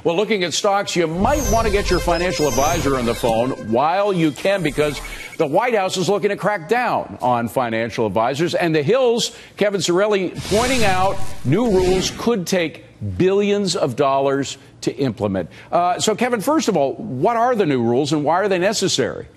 Well, looking at stocks, you might want to get your financial advisor on the phone while you can, because the White House is looking to crack down on financial advisors. And the Hill's Kevin Cirilli pointing out new rules could take billions of dollars to implement. So, Kevin, first of all, what are the new rules and why are they necessary?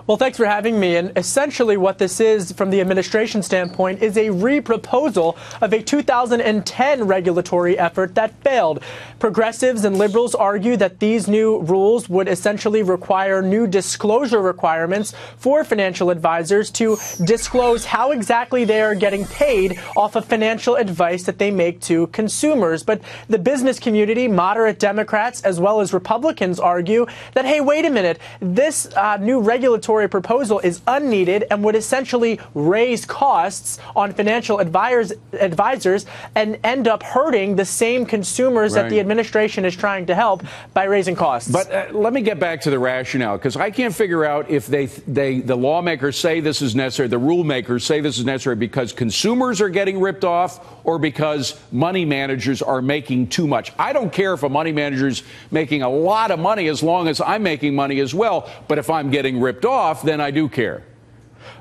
Well, thanks for having me. And essentially what this is, from the administration standpoint, is a re-proposal of a 2010 regulatory effort that failed. Progressives and liberals argue that these new rules would essentially require new disclosure requirements for financial advisors to disclose how exactly they are getting paid off of financial advice that they make to consumers. But the business community, moderate Democrats, as well as Republicans argue that, hey, wait a minute, this new regulatory proposal is unneeded and would essentially raise costs on financial advisors and end up hurting the same consumers that the administration is trying to help by raising costs. But let me get back to the rationale, because I can't figure out if the lawmakers say this is necessary, the rule makers say this is necessary because consumers are getting ripped off or because money managers are making too much. I don't care if a money manager's making a lot of money as long as I'm making money as well. But if I'm getting ripped off, then I do care.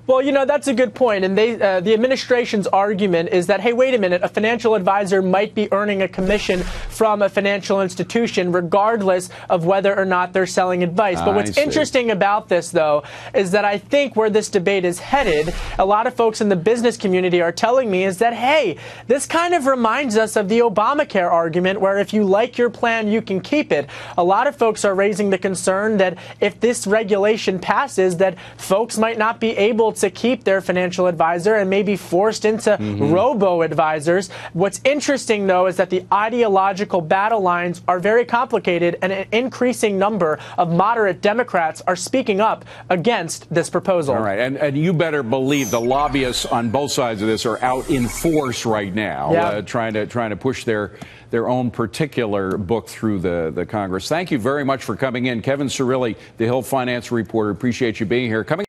Well, you know, that's a good point. And the administration's argument is that, hey, wait a minute, a financial advisor might be earning a commission from a financial institution regardless of whether or not they're selling advice. But what's interesting about this, though, is that I think where this debate is headed, a lot of folks in the business community are telling me is that, hey, this kind of reminds us of the Obamacare argument, where if you like your plan, you can keep it. A lot of folks are raising the concern that if this regulation passes, that folks might not be able to keep their financial advisor and may be forced into robo-advisors. What's interesting, though, is that the ideological battle lines are very complicated, and an increasing number of moderate Democrats are speaking up against this proposal. All right, and you better believe the lobbyists on both sides of this are out in force right now, trying to push their own particular book through the Congress. Thank you very much for coming in. Kevin Cirilli, the Hill finance reporter. Appreciate you being here.